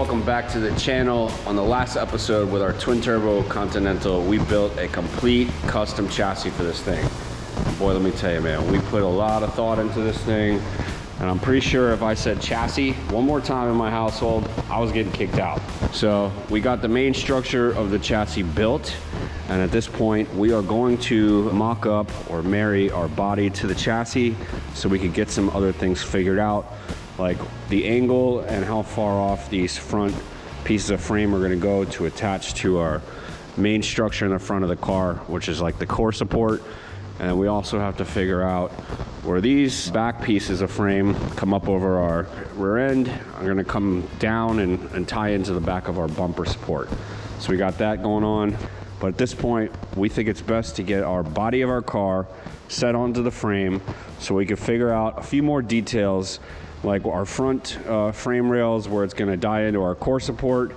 welcome back to the channel. On the last episode with our twin turbo Continental, we built a complete custom chassis for this thing. Boy, let me tell you, man, we put a lot of thought into this thing, and I'm pretty sure if I said chassis one more time in my household, I was getting kicked out. So we got the main structure of the chassis built, and at this point we are going to mock up or marry our body to the chassis so we could get some other things figured out, like the angle and how far off these front pieces of frame are going to go to attach to our main structure in the front of the car, which is like the core support. And we also have to figure out where these back pieces of frame come up over our rear end are going to come down and tie into the back of our bumper support. So we got that going on. But at this point, we think it's best to get our body of our car set onto the frame so we can figure out a few more details, like our front frame rails, where it's going to die into our core support.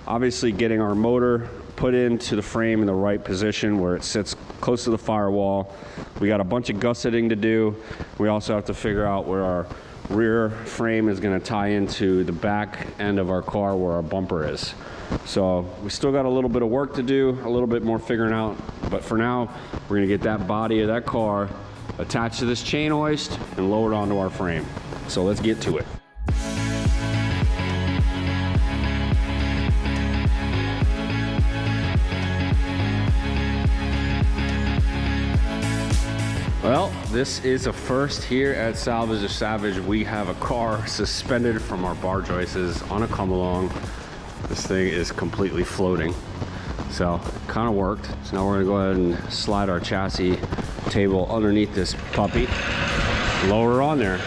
Obviously getting our motor put into the frame in the right position where it sits close to the firewall. We got a bunch of gusseting to do. We also have to figure out where our rear frame is going to tie into the back end of our car where our bumper is. So we still got a little bit of work to do, a little bit more figuring out, but for now we're going to get that body of that car attached to this chain hoist and lowered onto our frame. So let's get to it. Well, this is a first here at Salvage or Savage. We have a car suspended from our bar joists on a come along. This thing is completely floating. So it kind of worked. So now we're gonna go ahead and slide our chassis table underneath this puppy, lower her on there.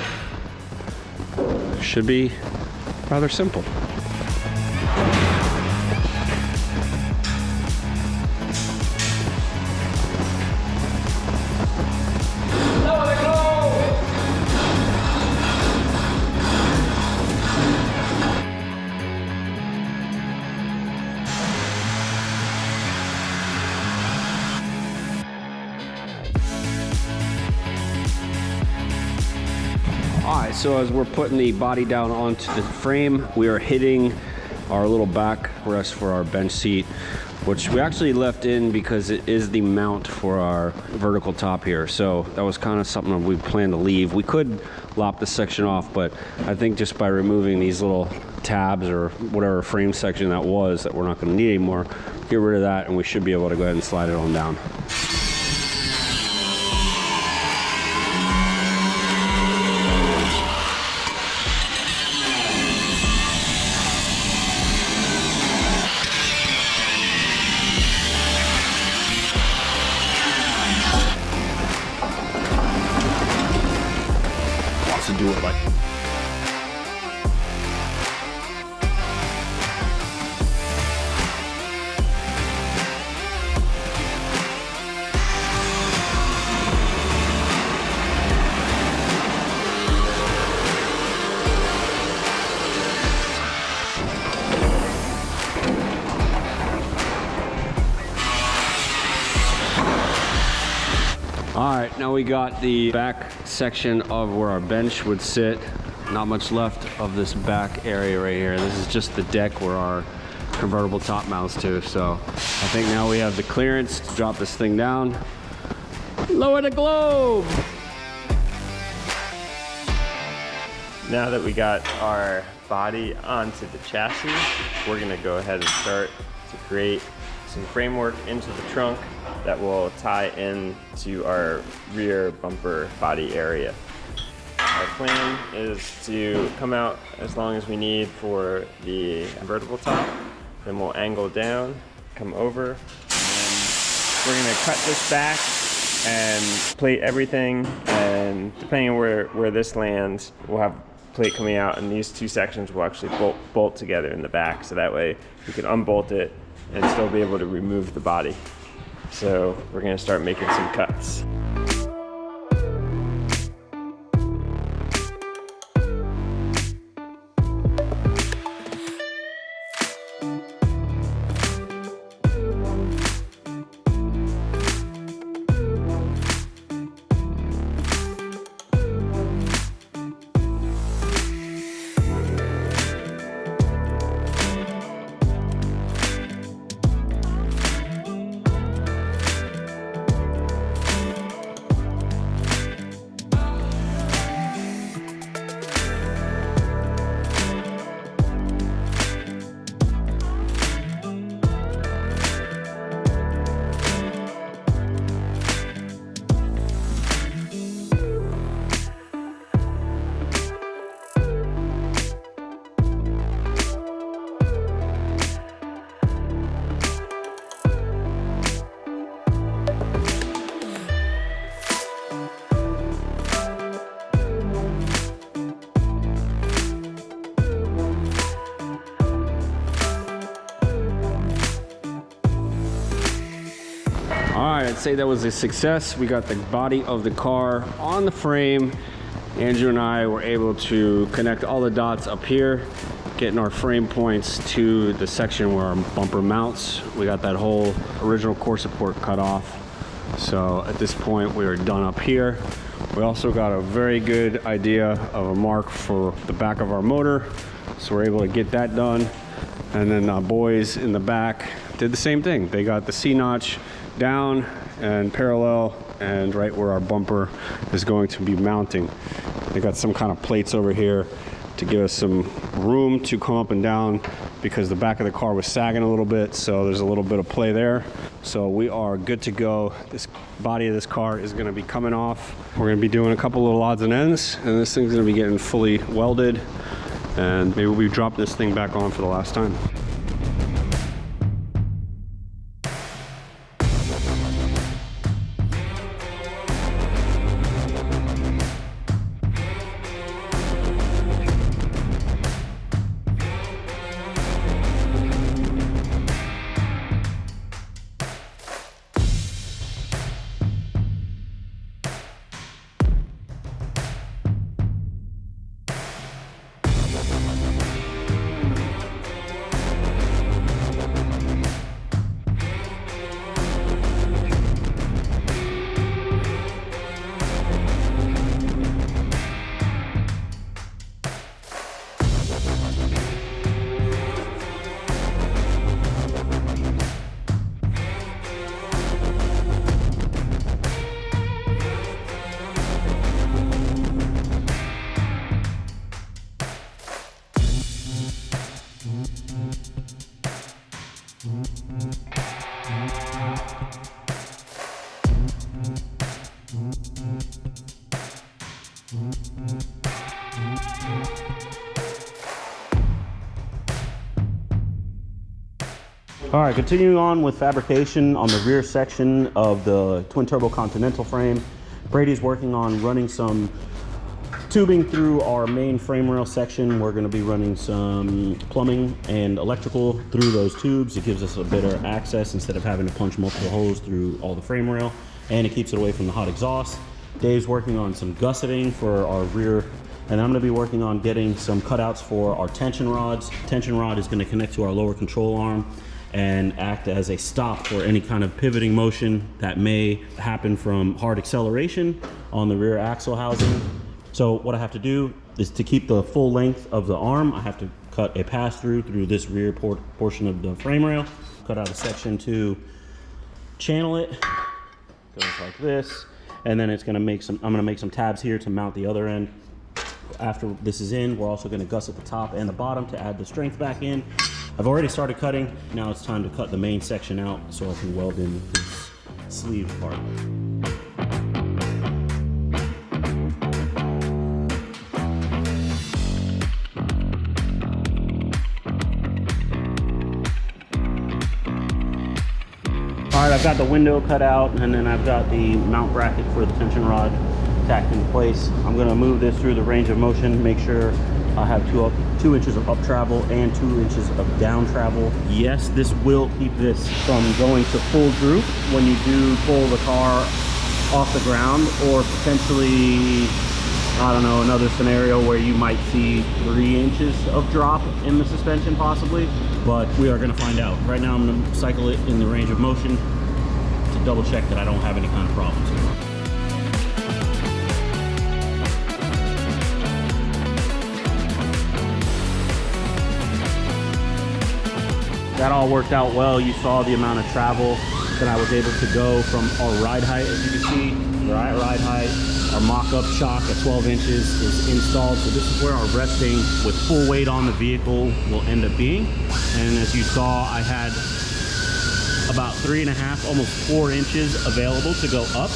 Should be rather simple. Alright, so as we're putting the body down onto the frame, we are hitting our little backrest for our bench seat, which we actually left in because it is the mount for our vertical top here. So that was kind of something that we planned to leave. We could lop this section off, but I think just by removing these little tabs or whatever frame section that was that we're not going to need anymore, get rid of that and we should be able to go ahead and slide it on down. To do it like All right, now we got the back section of where our bench would sit. Not much left of this back area right here. This is just the deck where our convertible top mounts to. So I think now we have the clearance to drop this thing down. Lower the globe. Now that we got our body onto the chassis, we're gonna go ahead and start to create some framework into the trunk that will tie in to our rear bumper body area. Our plan is to come out as long as we need for the convertible top, then we'll angle down, come over, and we're gonna cut this back and plate everything, and depending on where this lands, we'll have plate coming out, and these two sections will actually bolt together in the back, so that way we can unbolt it and still be able to remove the body. So we're gonna start making some cuts. I'd say that was a success. We got the body of the car on the frame. Andrew and I were able to connect all the dots up here, getting our frame points to the section where our bumper mounts. We got that whole original core support cut off. So at this point we are done up here. We also got a very good idea of a mark for the back of our motor. So we're able to get that done. And then boys in the back did the same thing. They got the C-notch down and parallel and right where our bumper is going to be mounting. They got some kind of plates over here to give us some room to come up and down because the back of the car was sagging a little bit, so there's a little bit of play there. So we are good to go. This body of this car is gonna be coming off. We're gonna be doing a couple little odds and ends, and this thing's gonna be getting fully welded, and maybe we'll be dropping this thing back on for the last time. All right, continuing on with fabrication on the rear section of the twin turbo Continental frame. Brady's working on running some tubing through our main frame rail section. We're going to be running some plumbing and electrical through those tubes. It gives us a better access instead of having to punch multiple holes through all the frame rail, and it keeps it away from the hot exhaust. Dave's working on some gusseting for our rear, and I'm going to be working on getting some cutouts for our tension rods. Tension rod is going to connect to our lower control arm and act as a stop for any kind of pivoting motion that may happen from hard acceleration on the rear axle housing. So what I have to do is, to keep the full length of the arm, I have to cut a pass through this rear portion of the frame rail, cut out a section to channel it. Goes like this, and then it's gonna make some, I'm gonna make some tabs here to mount the other end. After this is in, we're also gonna gusset the top and the bottom to add the strength back in. I've already started cutting. Now it's time to cut the main section out so I can weld in this sleeve part. All right, I've got the window cut out, and then I've got the mount bracket for the tension rod tacked in place. I'm gonna move this through the range of motion, make sure I have 2 inches of up travel and 2 inches of down travel. Yes, this will keep this from going to full droop when you do pull the car off the ground, or potentially, I don't know, another scenario where you might see 3 inches of drop in the suspension possibly, but we are gonna find out. Right now I'm gonna cycle it in the range of motion to double check that I don't have any kind of problems here. That all worked out well. You saw the amount of travel that I was able to go from our ride height. As you can see, the ride height, our mock-up shock at 12 inches is installed. So this is where our resting with full weight on the vehicle will end up being. And as you saw, I had about 3.5, almost 4 inches available to go up,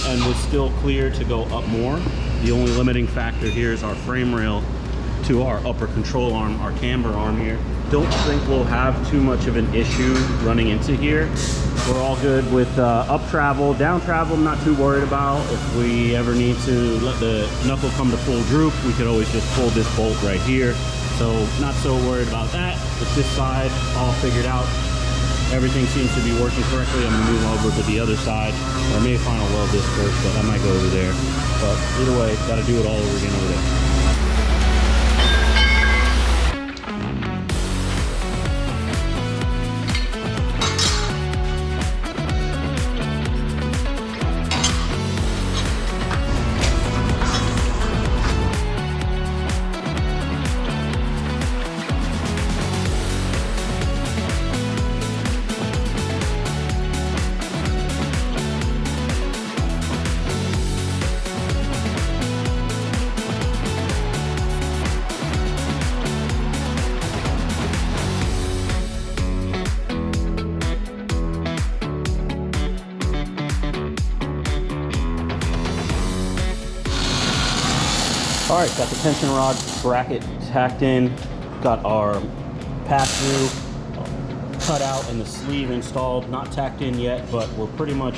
and was still clear to go up more. The only limiting factor here is our frame rail to our upper control arm, our camber arm here. Don't think we'll have too much of an issue running into here. We're all good with up travel. Down travel, I'm not too worried about. If we ever need to let the knuckle come to full droop, we could always just pull this bolt right here. So not so worried about that. With this side all figured out, everything seems to be working correctly, I'm gonna move over to the other side. Or I may final weld this first, but I might go over there. But either way, gotta do it all over again over there. All right, got the tension rod bracket tacked in, got our pass-through cut out and the sleeve installed, not tacked in yet, but we're pretty much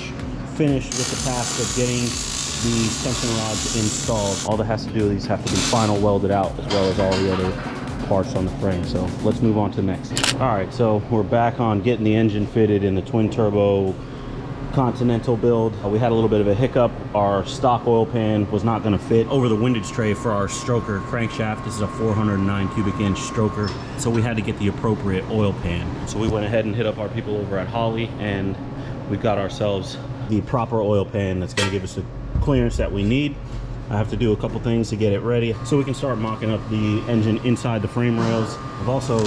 finished with the task of getting these tension rods installed. All that has to do is these have to be final welded out as well as all the other parts on the frame. So let's move on to the next. All right, so we're back on getting the engine fitted in the twin turbo Continental build. We had a little bit of a hiccup. Our stock oil pan was not going to fit over the windage tray for our stroker crankshaft. This is a 409 cubic inch stroker, so we had to get the appropriate oil pan. So we went ahead and hit up our people over at Holley, and we got ourselves the proper oil pan that's going to give us the clearance that we need. I have to do a couple things to get it ready so we can start mocking up the engine inside the frame rails. I've also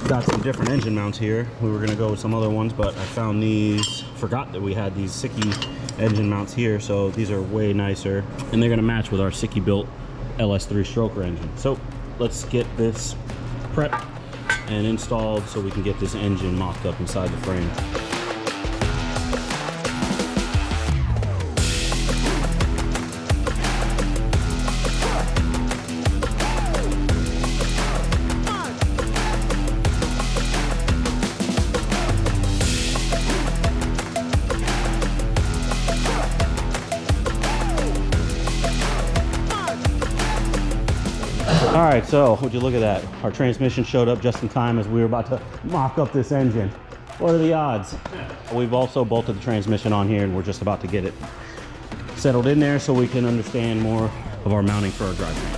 got some different engine mounts here. We were gonna go with some other ones, but I found these, forgot that we had these Sicky engine mounts here, so these are way nicer, and they're gonna match with our Sicky built LS3 stroker engine. So let's get this prepped and installed so we can get this engine mocked up inside the frame. All right, so would you look at that? Our transmission showed up just in time as we were about to mock up this engine. What are the odds? We've also bolted the transmission on here, and we're just about to get it settled in there so we can understand more of our mounting for our drivetrain.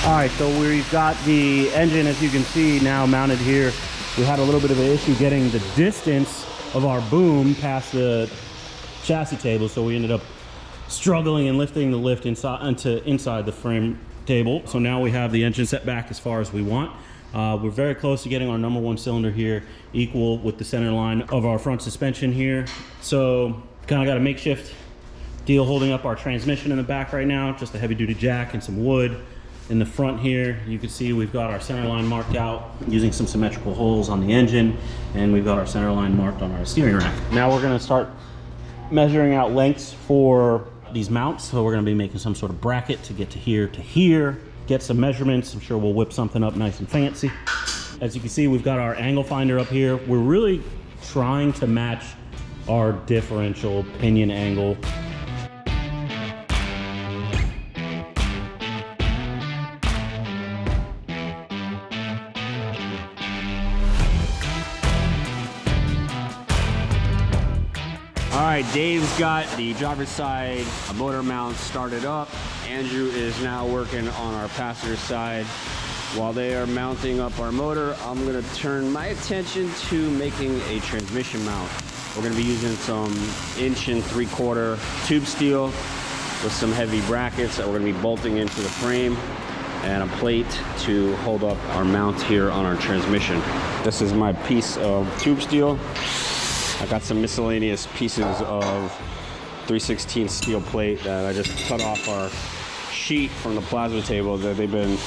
All right, so we've got the engine, as you can see, now mounted here. We had a little bit of an issue getting the distance of our boom past the chassis table, so we ended up struggling and lifting the lift inside the frame table. So now we have the engine set back as far as we want. We're very close to getting our number one cylinder here equal with the center line of our front suspension here. So kind of got a makeshift deal holding up our transmission in the back right now, just a heavy duty jack and some wood. In the front here, you can see we've got our center line marked out using some symmetrical holes on the engine, and we've got our center line marked on our steering rack. Now we're gonna start measuring out lengths for these mounts. So we're gonna be making some sort of bracket to get to here, get some measurements. I'm sure we'll whip something up nice and fancy. As you can see, we've got our angle finder up here. We're really trying to match our differential pinion angle. All right, Dave's got the driver's side motor mount started up. Andrew is now working on our passenger side. While they are mounting up our motor, I'm gonna turn my attention to making a transmission mount. We're gonna be using some 1 3/4 tube steel with some heavy brackets that we're gonna be bolting into the frame and a plate to hold up our mount here on our transmission. This is my piece of tube steel. I got some miscellaneous pieces of 3/16 steel plate that I just cut off our sheet from the plasma table that they've been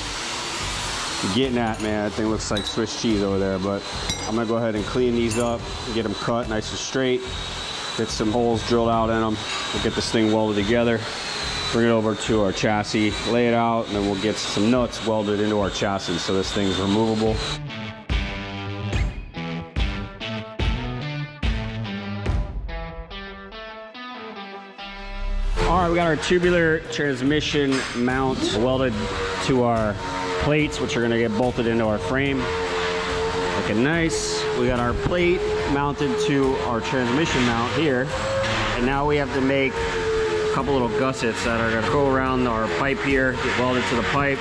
getting at, man. That thing looks like Swiss cheese over there, but I'm gonna go ahead and clean these up, get them cut nice and straight, get some holes drilled out in them. We'll get this thing welded together, bring it over to our chassis, lay it out, and then we'll get some nuts welded into our chassis so this thing's removable. right, we got our tubular transmission mount welded to our plates, which are gonna get bolted into our frame. Looking nice. We got our plate mounted to our transmission mount here. And now we have to make a couple little gussets that are gonna go around our pipe here, get welded to the pipe,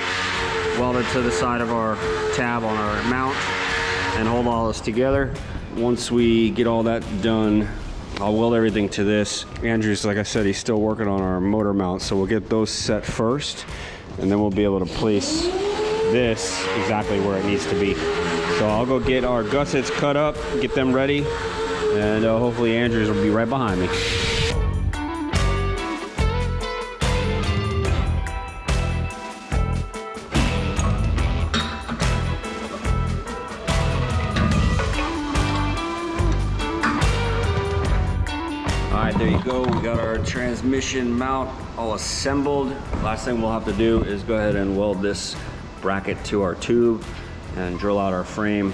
welded to the side of our tab on our mount, and hold all this together. Once we get all that done, I'll weld everything to this. Andrew's, like I said, he's still working on our motor mounts, so we'll get those set first, and then we'll be able to place this exactly where it needs to be. So I'll go get our gussets cut up, get them ready, and hopefully Andrew's will be right behind me. Alright, there you go. We got our transmission mount all assembled. Last thing we'll have to do is go ahead and weld this bracket to our tube and drill out our frame.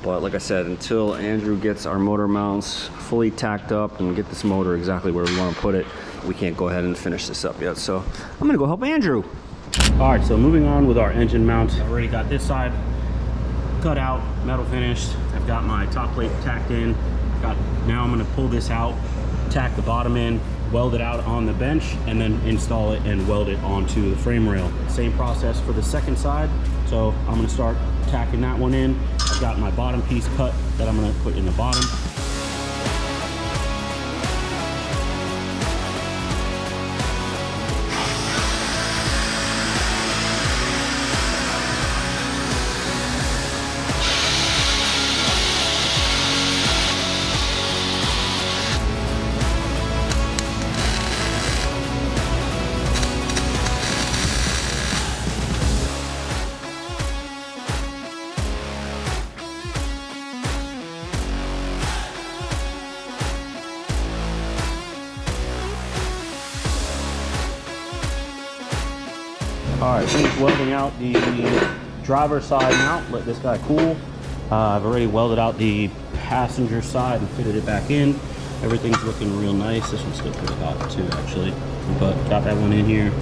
But like I said, until Andrew gets our motor mounts fully tacked up and get this motor exactly where we want to put it, we can't go ahead and finish this up yet. So I'm gonna go help Andrew. All right, so moving on with our engine mount. I've already got this side cut out, metal finished. I've got my top plate tacked in. Now I'm gonna pull this out, tack the bottom in, weld it out on the bench, and then install it and weld it onto the frame rail. Same process for the second side. So I'm gonna start tacking that one in. I've got my bottom piece cut that I'm gonna put in the bottom. All right, finished welding out the driver's side mount. Let this guy cool. I've already welded out the passenger side and fitted it back in. Everything's looking real nice. This one's still pretty hot too, actually. But got that one in here.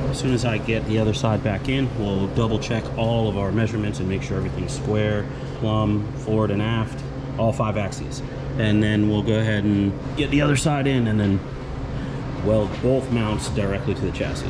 As soon as I get the other side back in, we'll double check all of our measurements and make sure everything's square, plumb, forward and aft, all 5 axes. And then we'll go ahead and get the other side in and then weld both mounts directly to the chassis.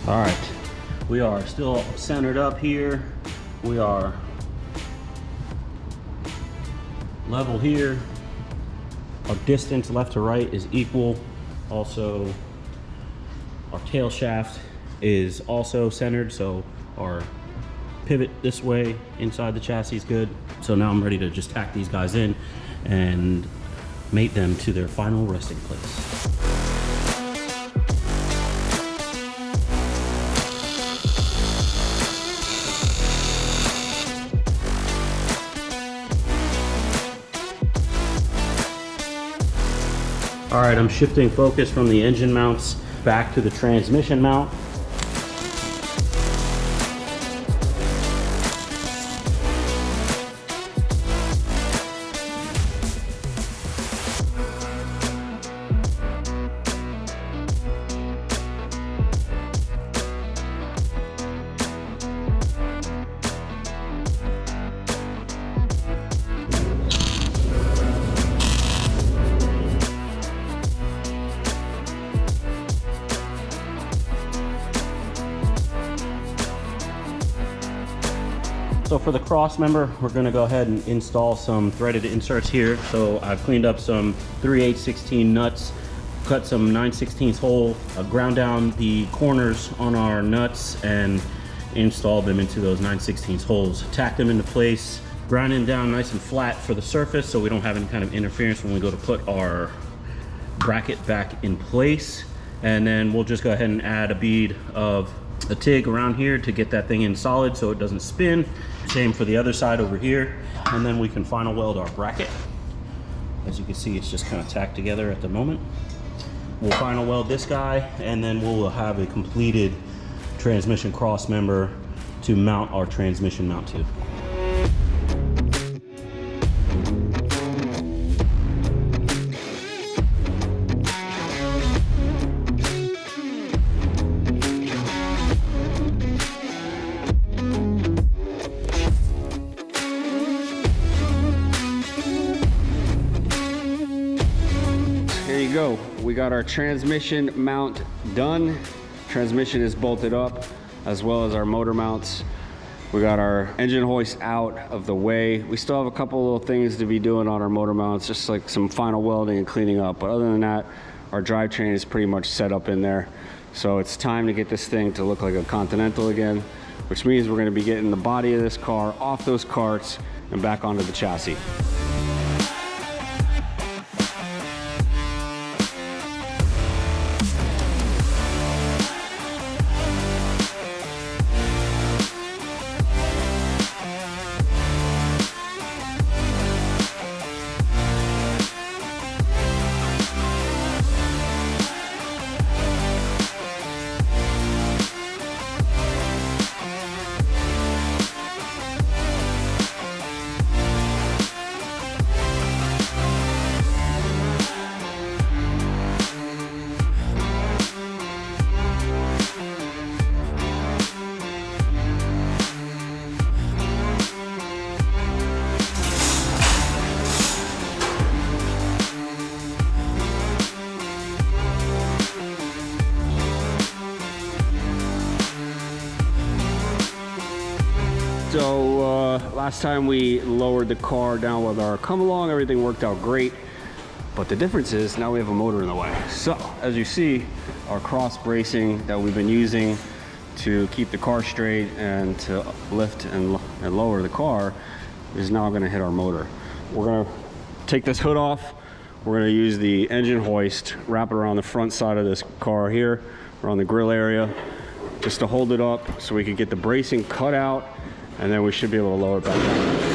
All right, we are still centered up here. We are level here. Our distance left to right is equal. Also, our tail shaft is also centered, so our pivot this way inside the chassis is good. So now I'm ready to just tack these guys in and mate them to their final resting place. All right, I'm shifting focus from the engine mounts back to the transmission mount. So for the cross member, we're gonna go ahead and install some threaded inserts here. So I've cleaned up some 3/8/16 nuts, cut some 9/16 hole, ground down the corners on our nuts and installed them into those 9/16 holes. Tacked them into place, grinding down nice and flat for the surface so we don't have any kind of interference when we go to put our bracket back in place. And then we'll just go ahead and add a bead of a TIG around here to get that thing in solid so it doesn't spin. Same for the other side over here. And then we can final weld our bracket. As you can see, it's just kind of tacked together at the moment. We'll final weld this guy, and then we'll have a completed transmission cross member to mount our transmission mount to. Go. We got our transmission mount done. Transmission is bolted up, as well as our motor mounts. We got our engine hoist out of the way. We still have a couple little things to be doing on our motor mounts, just like some final welding and cleaning up. But other than that, our drivetrain is pretty much set up in there. So it's time to get this thing to look like a Continental again, which means we're going to be getting the body of this car off those carts and back onto the chassis. So last time we lowered the car down with our come along, everything worked out great. But the difference is now we have a motor in the way. So as you see, our cross bracing that we've been using to keep the car straight and to lift and lower the car is now going to hit our motor. We're going to take this hood off. We're going to use the engine hoist, wrap it around the front side of this car here, around the grill area, just to hold it up so we can get the bracing cut out, and then we should be able to lower it back down.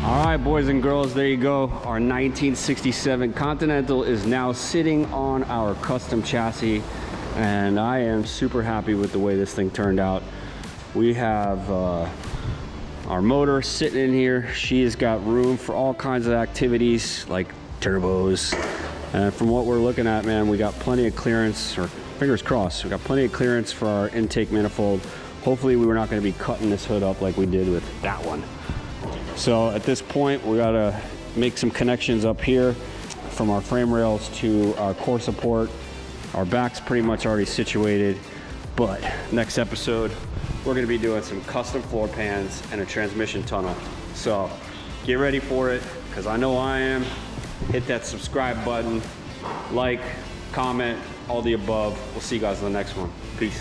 All right, boys and girls, there you go. Our 1967 Continental is now sitting on our custom chassis, and I am super happy with the way this thing turned out. We have our motor sitting in here. She has got room for all kinds of activities like turbos. And from what we're looking at, man, we got plenty of clearance, or fingers crossed, we got plenty of clearance for our intake manifold. Hopefully we were not going to be cutting this hood up like we did with that one. So at this point, we gotta make some connections up here from our frame rails to our core support. Our back's pretty much already situated, but next episode, we're gonna be doing some custom floor pans and a transmission tunnel. So get ready for it, because I know I am. Hit that subscribe button, like, comment, all the above. We'll see you guys in the next one. Peace.